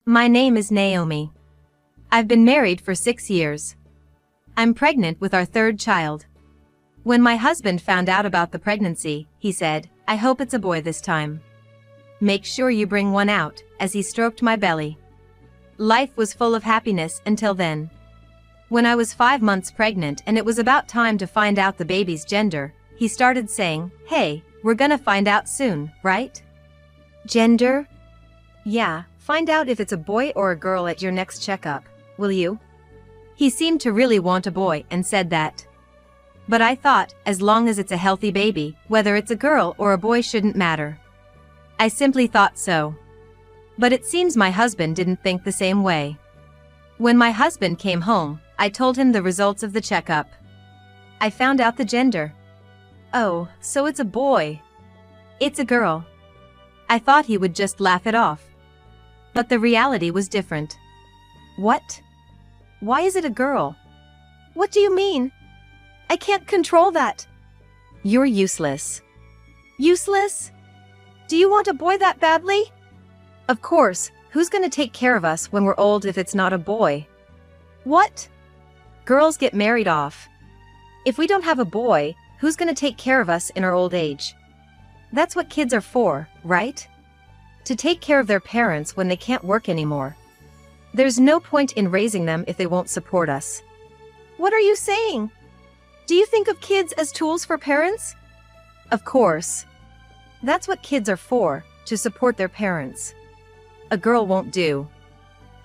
My name is Naomi. I've been married for 6 years. I'm pregnant with our third child. When my husband found out about the pregnancy, he said, "I hope it's a boy this time. Make sure you bring one out," as he stroked my belly. Life was full of happiness until then. When I was 5 months pregnant and it was about time to find out the baby's gender, he started saying, "Hey, we're gonna find out soon, right?" Gender? Yeah, find out if it's a boy or a girl at your next checkup, will you? He seemed to really want a boy and said that. But I thought, as long as it's a healthy baby, whether it's a girl or a boy shouldn't matter. I simply thought so. But it seems my husband didn't think the same way. When my husband came home, I told him the results of the checkup. I found out the gender. "Oh, so it's a boy. It's a girl." I thought he would just laugh it off. But the reality was different. "What? Why is it a girl?" "What do you mean? I can't control that." "You're useless." "Useless? Do you want a boy that badly?" "Of course, who's gonna take care of us when we're old if it's not a boy?" "What?" "Girls get married off. If we don't have a boy, who's gonna take care of us in our old age?" That's what kids are for, right? To take care of their parents when they can't work anymore. There's no point in raising them if they won't support us. "What are you saying? Do you think of kids as tools for parents?" "Of course. That's what kids are for, to support their parents. A girl won't do."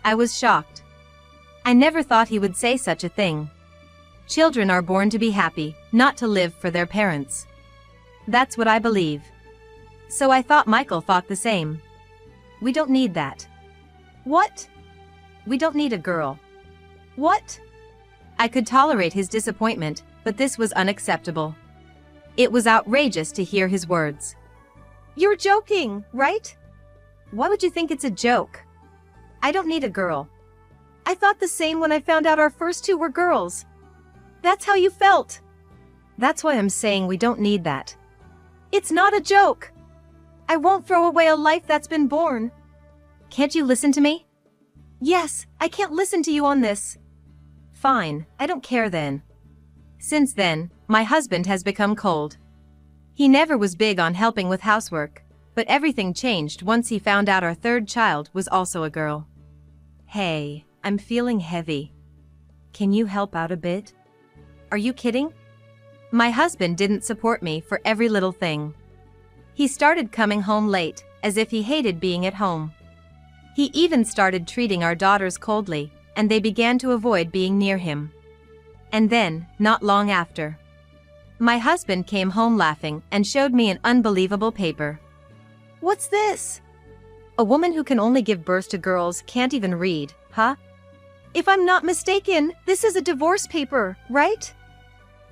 I was shocked. I never thought he would say such a thing. Children are born to be happy, not to live for their parents. That's what I believe. So I thought Michael thought the same. "We don't need that." "What?" "We don't need a girl." "What?" I could tolerate his disappointment, but this was unacceptable. It was outrageous to hear his words. "You're joking, right?" "Why would you think it's a joke? I don't need a girl." "I thought the same when I found out our first two were girls. That's how you felt." "That's why I'm saying we don't need that." "It's not a joke. I won't throw away a life that's been born." "Can't you listen to me?" "Yes, I can't listen to you on this." "Fine, I don't care then." Since then, my husband has become cold. He never was big on helping with housework, but everything changed once he found out our third child was also a girl. "Hey, I'm feeling heavy. Can you help out a bit?" "Are you kidding?" My husband didn't support me for every little thing. He started coming home late, as if he hated being at home. He even started treating our daughters coldly, and they began to avoid being near him. And then, not long after, my husband came home laughing and showed me an unbelievable paper. "What's this?" "A woman who can only give birth to girls can't even read, huh?" "If I'm not mistaken, this is a divorce paper, right?"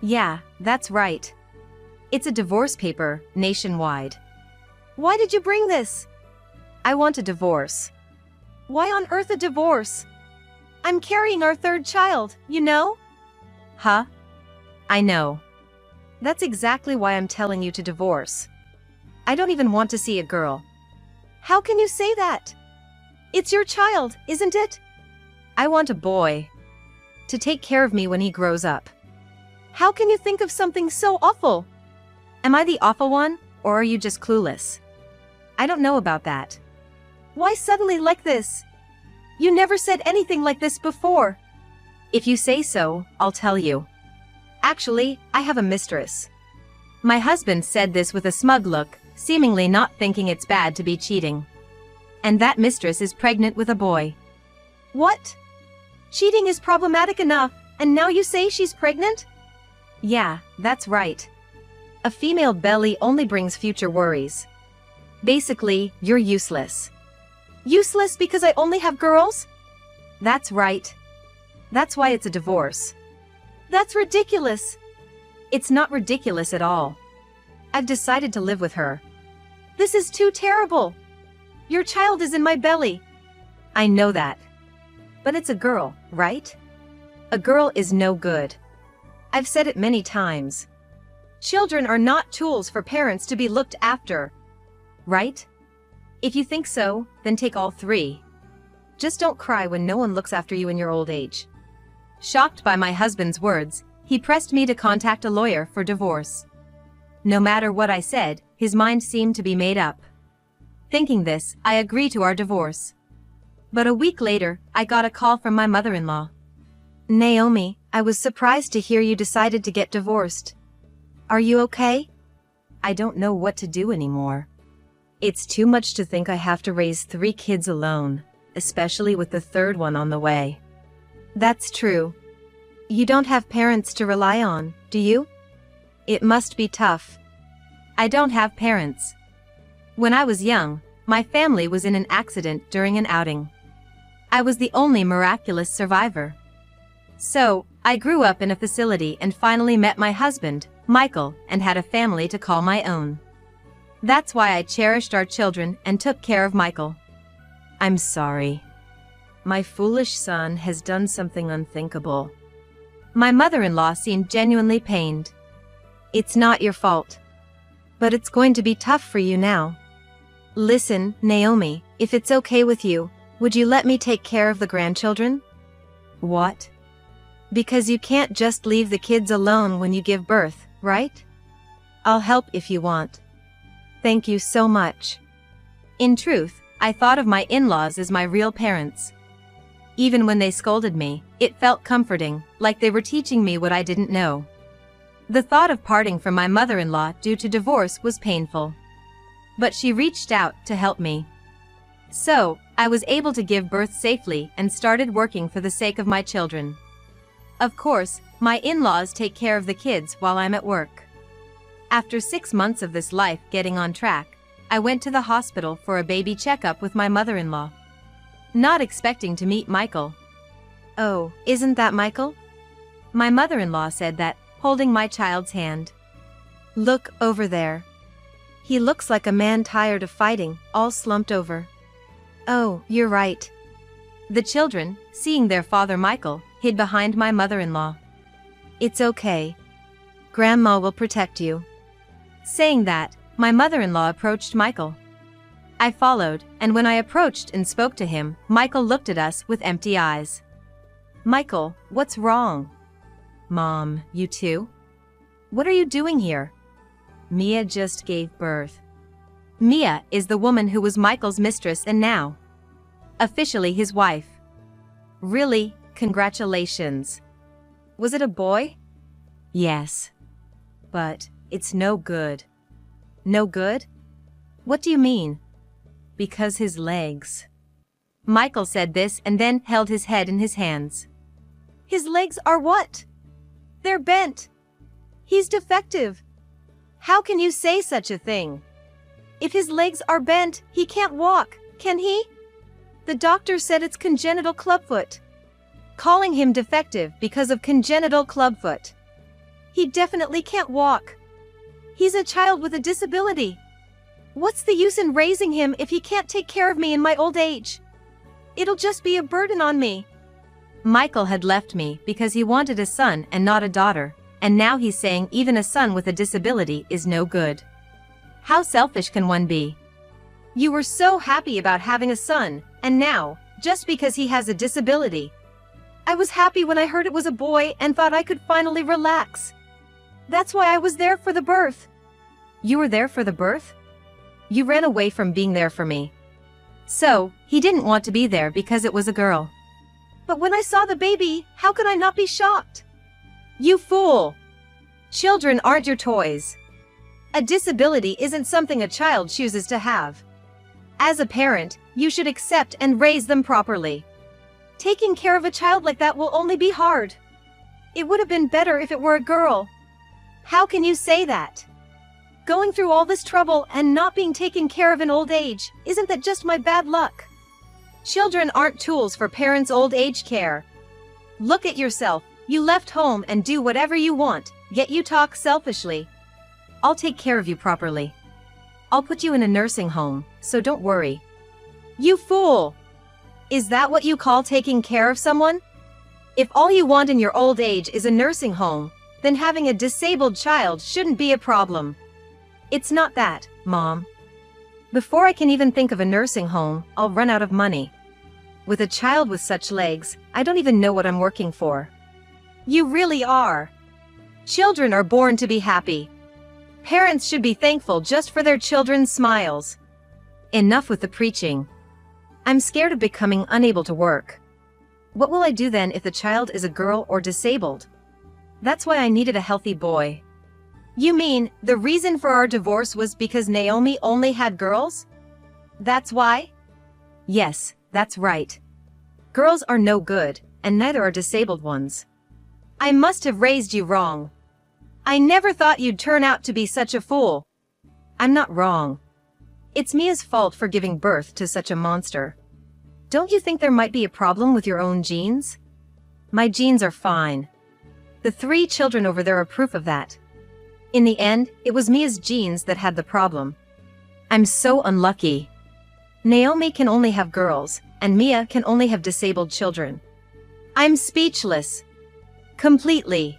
"Yeah, that's right. It's a divorce paper, nationwide." "Why did you bring this?" "I want a divorce." "Why on earth a divorce? I'm carrying our third child, you know?" "Huh? I know. That's exactly why I'm telling you to divorce. I don't even want to see a girl." "How can you say that? It's your child, isn't it?" "I want a boy. To take care of me when he grows up." "How can you think of something so awful?" "Am I the awful one, or are you just clueless?" "I don't know about that." "Why suddenly like this? You never said anything like this before." "If you say so, I'll tell you. Actually, I have a mistress." My husband said this with a smug look, seemingly not thinking it's bad to be cheating. "And that mistress is pregnant with a boy." "What? Cheating is problematic enough, and now you say she's pregnant?" "Yeah, that's right. A female belly only brings future worries. Basically, you're useless." "Useless because I only have girls?" "That's right. That's why it's a divorce." "That's ridiculous." "It's not ridiculous at all. I've decided to live with her." "This is too terrible. Your child is in my belly." "I know that. But it's a girl, right? A girl is no good. I've said it many times. Children are not tools for parents to be looked after. Right? If you think so, then take all three. Just don't cry when no one looks after you in your old age." Shocked by my husband's words, he pressed me to contact a lawyer for divorce. No matter what I said, his mind seemed to be made up. Thinking this, I agreed to our divorce. But a week later, I got a call from my mother-in-law. "Naomi, I was surprised to hear you decided to get divorced. Are you okay?" "I don't know what to do anymore. It's too much to think I have to raise 3 kids alone, especially with the 3rd one on the way." "That's true. You don't have parents to rely on, do you?" "It must be tough." "I don't have parents. When I was young, my family was in an accident during an outing. I was the only miraculous survivor. So, I grew up in a facility and finally met my husband, Michael, and had a family to call my own. That's why I cherished our children and took care of Michael." "I'm sorry. My foolish son has done something unthinkable." My mother-in-law seemed genuinely pained. "It's not your fault. But it's going to be tough for you now. Listen, Naomi, if it's okay with you, would you let me take care of the grandchildren?" "What?" "Because you can't just leave the kids alone when you give birth, right?" "I'll help if you want." "Thank you so much." In truth, I thought of my in-laws as my real parents. Even when they scolded me, it felt comforting, like they were teaching me what I didn't know. The thought of parting from my mother-in-law due to divorce was painful. But she reached out to help me. So, I was able to give birth safely and started working for the sake of my children. Of course, my in-laws take care of the kids while I'm at work. After 6 months of this life getting on track, I went to the hospital for a baby checkup with my mother-in-law. Not expecting to meet Michael. "Oh, isn't that Michael?" My mother-in-law said that, holding my child's hand. "Look over there. He looks like a man tired of fighting, all slumped over." "Oh, you're right." The children, seeing their father Michael, hid behind my mother-in-law. "It's okay. Grandma will protect you." Saying that, my mother-in-law approached Michael. I followed, and when I approached and spoke to him, Michael looked at us with empty eyes. "Michael, what's wrong?" "Mom, you too? What are you doing here?" "Mia just gave birth." Mia is the woman who was Michael's mistress and now officially his wife. "Really? Congratulations. Was it a boy?" "Yes. But it's no good." "No good? What do you mean?" "Because his legs." Michael said this and then held his head in his hands. "His legs are what?" "They're bent. He's defective. How can you say such a thing? If his legs are bent, he can't walk, can he? The doctor said it's congenital clubfoot." Calling him defective because of congenital clubfoot. He definitely can't walk. He's a child with a disability. What's the use in raising him if he can't take care of me in my old age? It'll just be a burden on me." Michael had left me because he wanted a son and not a daughter, and now he's saying even a son with a disability is no good. How selfish can one be? You were so happy about having a son, and now, just because he has a disability. I was happy when I heard it was a boy and thought I could finally relax. That's why I was there for the birth. You were there for the birth? You ran away from being there for me. So, he didn't want to be there because it was a girl. But when I saw the baby, how could I not be shocked? You fool! Children aren't your toys. A disability isn't something a child chooses to have. As a parent, you should accept and raise them properly. Taking care of a child like that will only be hard. It would have been better if it were a girl. How can you say that? Going through all this trouble and not being taken care of in old age, isn't that just my bad luck? Children aren't tools for parents' old age care. Look at yourself. You left home and do whatever you want, yet you talk selfishly. I'll take care of you properly. I'll put you in a nursing home, so don't worry. You fool! Is that what you call taking care of someone? If all you want in your old age is a nursing home, then having a disabled child shouldn't be a problem. It's not that, Mom. Before I can even think of a nursing home, I'll run out of money. With a child with such legs, I don't even know what I'm working for. You really are. Children are born to be happy. Parents should be thankful just for their children's smiles. Enough with the preaching. I'm scared of becoming unable to work. What will I do then if the child is a girl or disabled? That's why I needed a healthy boy. You mean, the reason for our divorce was because Naomi only had girls? That's why? Yes, that's right. Girls are no good, and neither are disabled ones. I must have raised you wrong. I never thought you'd turn out to be such a fool. I'm not wrong. It's Mia's fault for giving birth to such a monster. Don't you think there might be a problem with your own genes? My genes are fine. The 3 children over there are proof of that. In the end, it was Mia's genes that had the problem. I'm so unlucky. Naomi can only have girls, and Mia can only have disabled children. I'm speechless. Completely.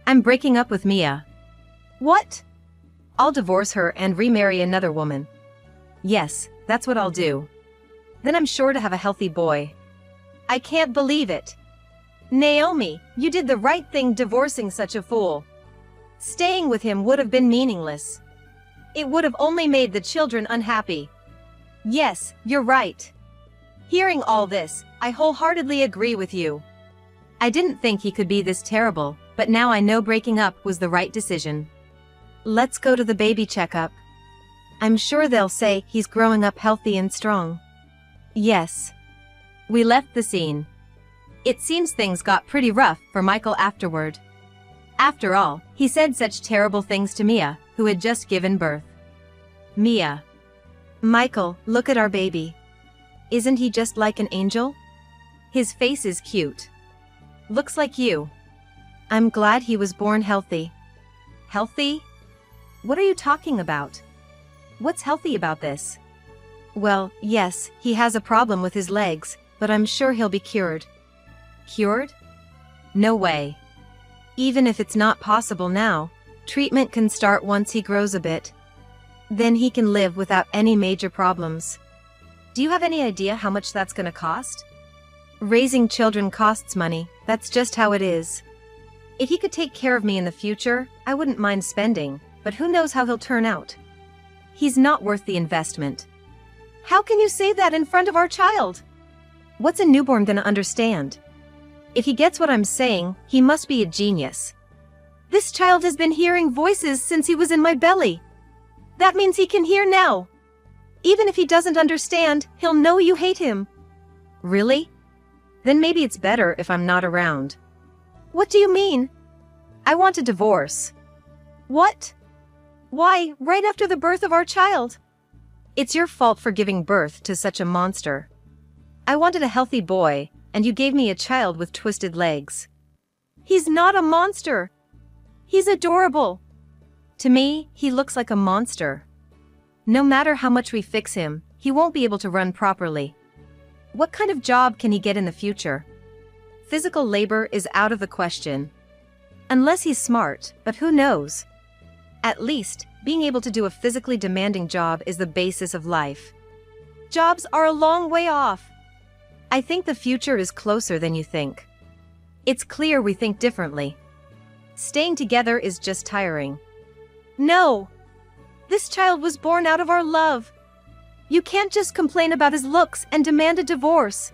I'm breaking up with Mia. What? I'll divorce her and remarry another woman. Yes, that's what I'll do. Then I'm sure to have a healthy boy. I can't believe it. Naomi, you did the right thing divorcing such a fool. Staying with him would have been meaningless. It would have only made the children unhappy. Yes, you're right. Hearing all this, I wholeheartedly agree with you. I didn't think he could be this terrible, but now I know breaking up was the right decision. Let's go to the baby checkup. I'm sure they'll say he's growing up healthy and strong. Yes. We left the scene. It seems things got pretty rough for Michael afterward. After all, he said such terrible things to Mia, who had just given birth. Mia. Michael, look at our baby. Isn't he just like an angel? His face is cute. Looks like you. I'm glad he was born healthy. Healthy? What are you talking about? What's healthy about this? Well, yes, he has a problem with his legs, but I'm sure he'll be cured. Cured? No way. Even if it's not possible now, treatment can start once he grows a bit. Then he can live without any major problems. Do you have any idea how much that's gonna cost? Raising children costs money, that's just how it is. If he could take care of me in the future, I wouldn't mind spending, but who knows how he'll turn out. He's not worth the investment. How can you say that in front of our child? What's a newborn gonna understand? If he gets what I'm saying, he must be a genius. This child has been hearing voices since he was in my belly. That means he can hear now. Even if he doesn't understand, he'll know you hate him. Really? Then maybe it's better if I'm not around. What do you mean? I want a divorce. What? Why, right after the birth of our child? It's your fault for giving birth to such a monster. I wanted a healthy boy, and you gave me a child with twisted legs. He's not a monster. He's adorable. To me, he looks like a monster. No matter how much we fix him, he won't be able to run properly. What kind of job can he get in the future? Physical labor is out of the question. Unless he's smart, but who knows? At least, being able to do a physically demanding job is the basis of life. Jobs are a long way off. I think the future is closer than you think. It's clear we think differently. Staying together is just tiring. No! This child was born out of our love. You can't just complain about his looks and demand a divorce.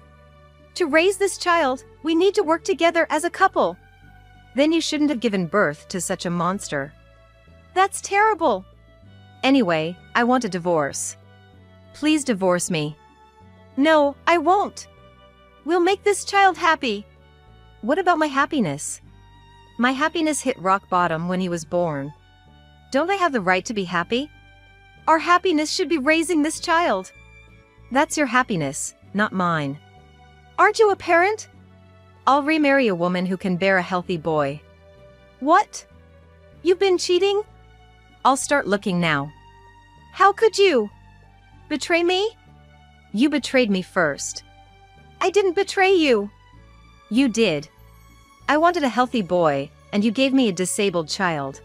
To raise this child, we need to work together as a couple. Then you shouldn't have given birth to such a monster. That's terrible. Anyway, I want a divorce. Please divorce me. No, I won't. We'll make this child happy. What about my happiness? My happiness hit rock bottom when he was born. Don't I have the right to be happy? Our happiness should be raising this child. That's your happiness, not mine. Aren't you a parent? I'll remarry a woman who can bear a healthy boy. What? You've been cheating? I'll start looking now. How could you? Betray me? You betrayed me first. I didn't betray you. You did. I wanted a healthy boy, and you gave me a disabled child.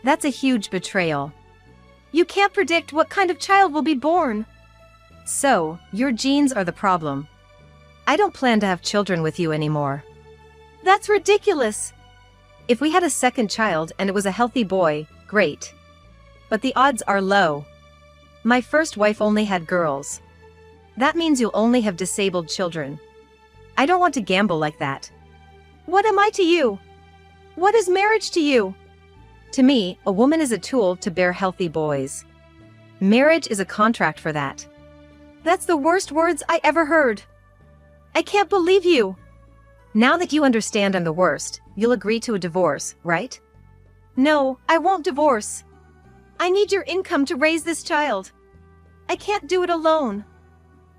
That's a huge betrayal. You can't predict what kind of child will be born. So, your genes are the problem. I don't plan to have children with you anymore. That's ridiculous. If we had a second child and it was a healthy boy, great. But the odds are low. My first wife only had girls. That means you'll only have disabled children. I don't want to gamble like that. What am I to you? What is marriage to you? To me, a woman is a tool to bear healthy boys. Marriage is a contract for that. That's the worst words I ever heard. I can't believe you. Now that you understand I'm the worst, you'll agree to a divorce, right? No, I won't divorce. I need your income to raise this child. I can't do it alone.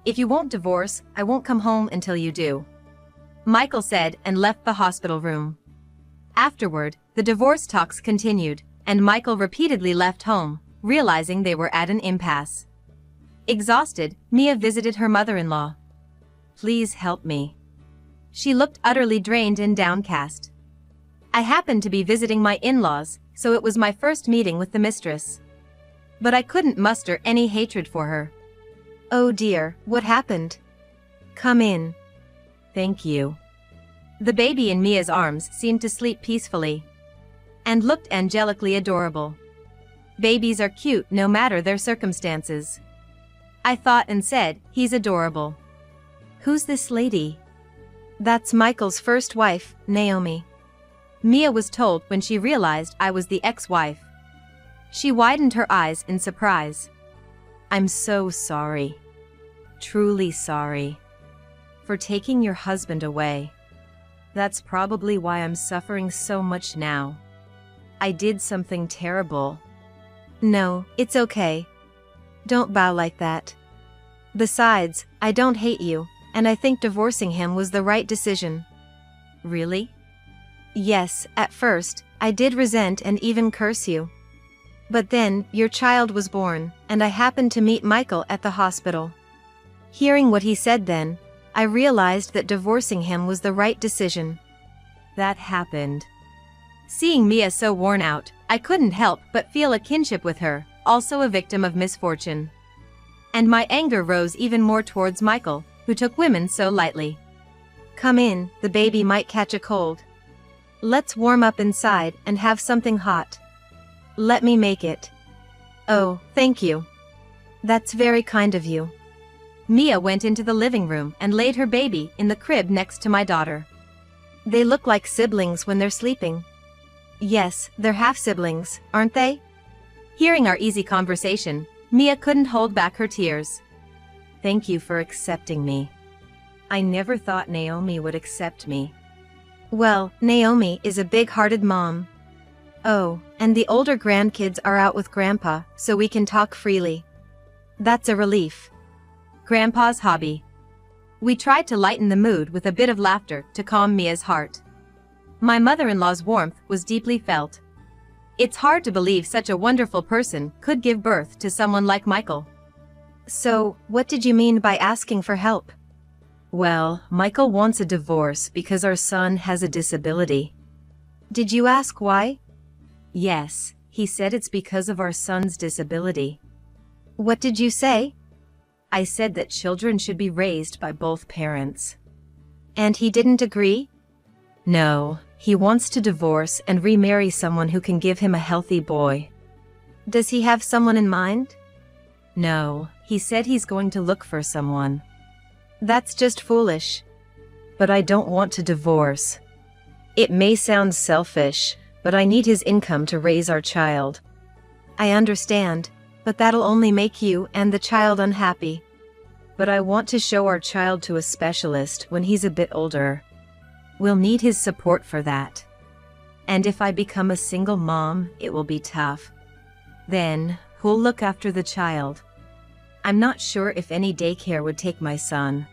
If you won't divorce, I won't come home until you do. Michael said and left the hospital room. Afterward, the divorce talks continued, and Michael repeatedly left home, realizing they were at an impasse. Exhausted, Mia visited her mother-in-law. Please help me. She looked utterly drained and downcast. I happened to be visiting my in-laws, so it was my first meeting with the mistress. But I couldn't muster any hatred for her. Oh dear, what happened? Come in. Thank you. The baby in Mia's arms seemed to sleep peacefully and looked angelically adorable. Babies are cute no matter their circumstances. I thought and said, he's adorable. Who's this lady? That's Michael's first wife, Naomi. Mia was told when she realized I was the ex-wife. She widened her eyes in surprise. I'm so sorry. Truly sorry. For taking your husband away. That's probably why I'm suffering so much now. I did something terrible. No, it's okay. Don't bow like that. Besides, I don't hate you, and I think divorcing him was the right decision. Really? Yes, at first, I did resent and even curse you. But then, your child was born, and I happened to meet Michael at the hospital. Hearing what he said then, I realized that divorcing him was the right decision. That happened. Seeing Mia so worn out, I couldn't help but feel a kinship with her, also a victim of misfortune. And my anger rose even more towards Michael, who took women so lightly. Come in, the baby might catch a cold. Let's warm up inside and have something hot. Let me make it. Oh, thank you. That's very kind of you. Mia went into the living room and laid her baby in the crib next to my daughter. They look like siblings when they're sleeping. Yes, they're half-siblings, aren't they? Hearing our easy conversation, Mia couldn't hold back her tears. Thank you for accepting me. I never thought Naomi would accept me. Well, Naomi is a big-hearted mom. Oh, and the older grandkids are out with Grandpa, so we can talk freely. That's a relief. Grandpa's hobby. We tried to lighten the mood with a bit of laughter to calm Mia's heart. My mother-in-law's warmth was deeply felt. It's hard to believe such a wonderful person could give birth to someone like Michael. So, what did you mean by asking for help? Well, Michael wants a divorce because our son has a disability. Did you ask why? Yes, he said it's because of our son's disability. What did you say? I said that children should be raised by both parents. And he didn't agree? No, he wants to divorce and remarry someone who can give him a healthy boy. Does he have someone in mind? No, he said he's going to look for someone. That's just foolish. But I don't want to divorce. It may sound selfish, but I need his income to raise our child. I understand, but that'll only make you and the child unhappy. But I want to show our child to a specialist when he's a bit older. We'll need his support for that. And if I become a single mom, it will be tough. Then, who'll look after the child? I'm not sure if any daycare would take my son.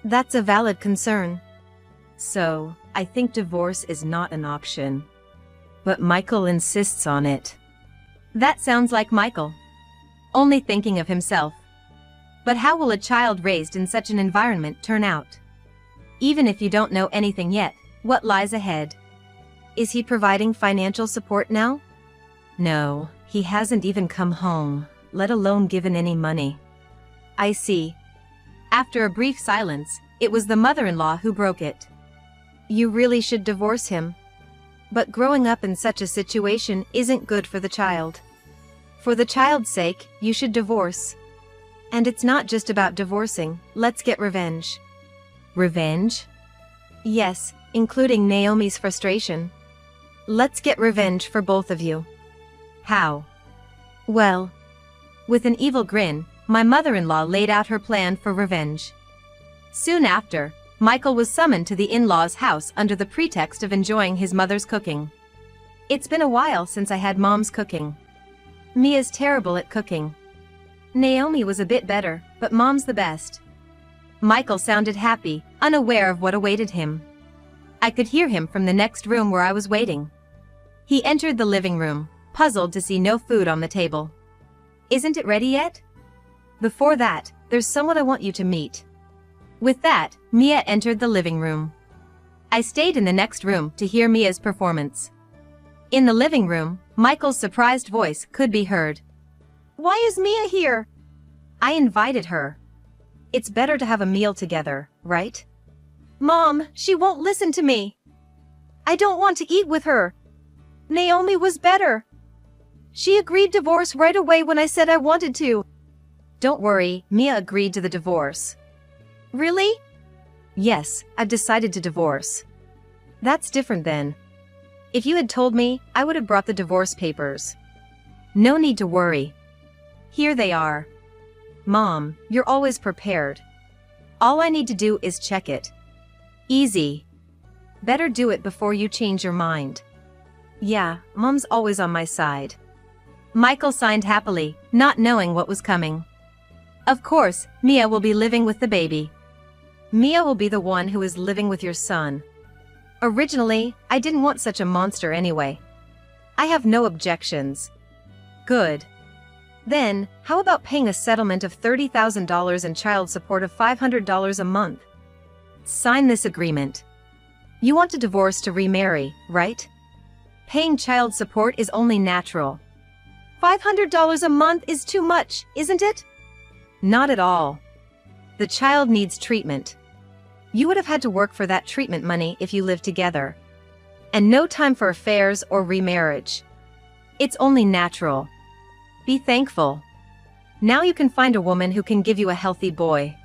That's a valid concern. So, I think divorce is not an option. But Michael insists on it. That sounds like Michael. Only thinking of himself. But how will a child raised in such an environment turn out? Even if you don't know anything yet, what lies ahead? Is he providing financial support now? No, he hasn't even come home, let alone given any money. I see. After a brief silence, It was the mother-in-law who broke it. You really should divorce him. But growing up in such a situation isn't good for the child. For the child's sake, you should divorce. And it's not just about divorcing, let's get revenge. Revenge? Yes, including Naomi's frustration. Let's get revenge for both of you. How? Well, with an evil grin, my mother-in-law laid out her plan for revenge. Soon after, Michael was summoned to the in-laws' house under the pretext of enjoying his mother's cooking. It's been a while since I had Mom's cooking. Mia's terrible at cooking. Naomi was a bit better, but Mom's the best. Michael sounded happy, unaware of what awaited him. I could hear him from the next room where I was waiting. He entered the living room, puzzled to see no food on the table. Isn't it ready yet? Before that, there's someone I want you to meet. With that, Mia entered the living room. I stayed in the next room to hear Mia's performance. In the living room, Michael's surprised voice could be heard. Why is Mia here? I invited her. It's better to have a meal together, right? Mom, she won't listen to me. I don't want to eat with her. Naomi was better. She agreed divorce right away when I said I wanted to. Don't worry, Mia agreed to the divorce. Really? Yes, I've decided to divorce. That's different then. If you had told me, I would have brought the divorce papers. No need to worry. Here they are. Mom, you're always prepared. All I need to do is check it. Easy. Better do it before you change your mind. Yeah, Mom's always on my side. Michael signed happily, not knowing what was coming. Of course, Mia will be living with the baby. Mia will be the one who is living with your son. Originally, I didn't want such a monster anyway. I have no objections. Good. Then, how about paying a settlement of $30,000 and child support of $500 a month? Sign this agreement. You want a divorce to remarry, right? Paying child support is only natural. $500 a month is too much, isn't it? Not at all. The child needs treatment. You would have had to work for that treatment money if you lived together. And no time for affairs or remarriage. It's only natural. Be thankful. Now you can find a woman who can give you a healthy boy.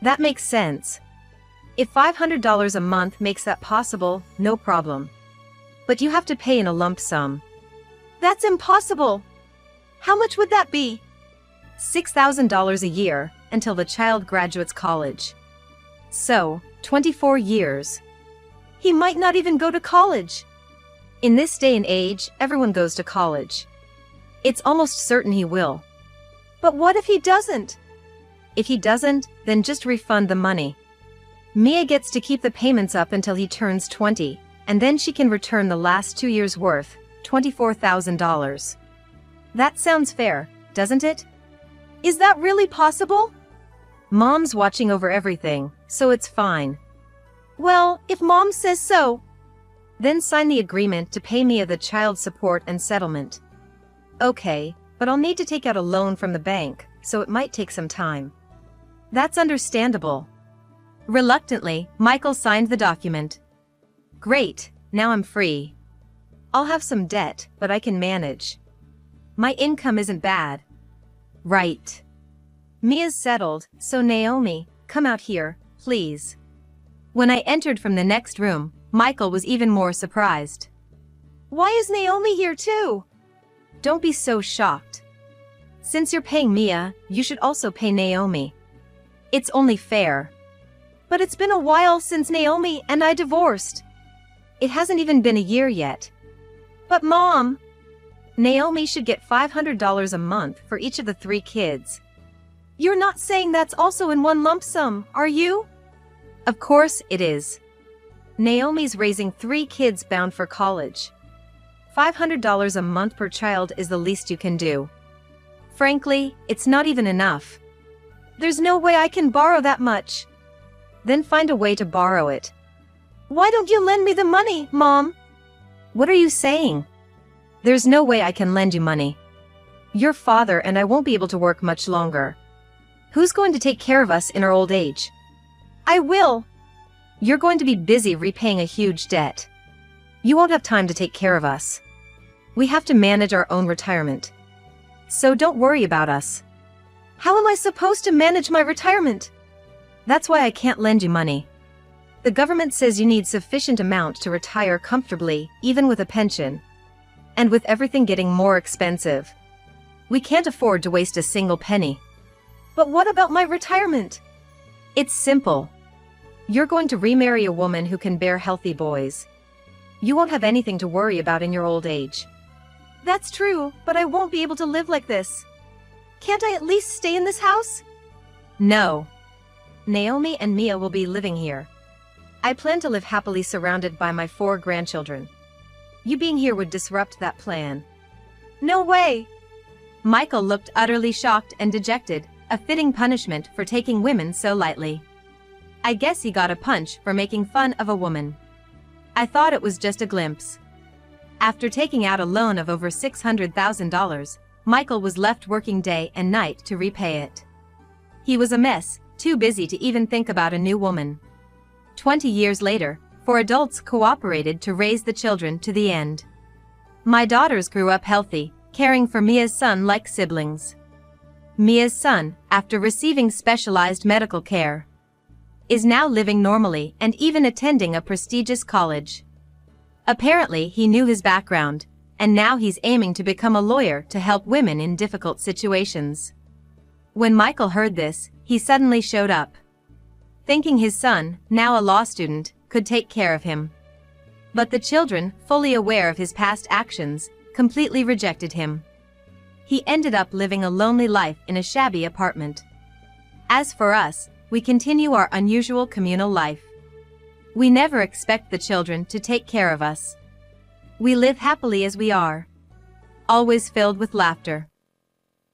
That makes sense. If $500 a month makes that possible, no problem. But you have to pay in a lump sum. That's impossible. How much would that be? $6,000 a year, until the child graduates college. So, 24 years. He might not even go to college. In this day and age, everyone goes to college. It's almost certain he will. But what if he doesn't? If he doesn't, then just refund the money. Mia gets to keep the payments up until he turns 20, and then she can return the last 2 years' worth, $24,000. That sounds fair, doesn't it? Is that really possible? Mom's watching over everything, so it's fine. Well, if Mom says so. Then sign the agreement to pay Mia the child support and settlement. Okay, but I'll need to take out a loan from the bank, so it might take some time. That's understandable. Reluctantly, Michael signed the document. Great, now I'm free. I'll have some debt, but I can manage. My income isn't bad. Right. Mia's settled, so Naomi, come out here, please. When I entered from the next room, Michael was even more surprised. Why is Naomi here too? Don't be so shocked. Since you're paying Mia, you should also pay Naomi. It's only fair. But it's been a while since Naomi and I divorced. It hasn't even been a year yet. But Mom, Naomi should get $500 a month for each of the 3 kids. You're not saying that's also in one lump sum, are you? Of course it is. Naomi's raising 3 kids bound for college. $500 a month per child is the least you can do. Frankly, it's not even enough. There's no way I can borrow that much. Then find a way to borrow it. Why don't you lend me the money, Mom? What are you saying? There's no way I can lend you money. Your father and I won't be able to work much longer. Who's going to take care of us in our old age? I will. You're going to be busy repaying a huge debt. You won't have time to take care of us. We have to manage our own retirement. So don't worry about us. How am I supposed to manage my retirement? That's why I can't lend you money. The government says you need sufficient amount to retire comfortably, even with a pension. And with everything getting more expensive, we can't afford to waste a single penny. But what about my retirement? It's simple. You're going to remarry a woman who can bear healthy boys. You won't have anything to worry about in your old age. That's true, but I won't be able to live like this. Can't I at least stay in this house? No. Naomi and Mia will be living here. I plan to live happily surrounded by my 4 grandchildren. You being here would disrupt that plan. No way! Michael looked utterly shocked and dejected, a fitting punishment for taking women so lightly. I guess he got a punch for making fun of a woman. I thought it was just a glimpse. After taking out a loan of over $600,000, Michael was left working day and night to repay it. He was a mess, too busy to even think about a new woman. 20 years later, 4 adults cooperated to raise the children to the end. My daughters grew up healthy, caring for Mia's son like siblings. Mia's son, after receiving specialized medical care, is now living normally and even attending a prestigious college. Apparently, he knew his background, and now he's aiming to become a lawyer to help women in difficult situations. When Michael heard this, he suddenly showed up, thinking his son, now a law student, could take care of him. But the children, fully aware of his past actions, completely rejected him. He ended up living a lonely life in a shabby apartment. As for us, we continue our unusual communal life. We never expect the children to take care of us. We live happily as we are, always filled with laughter.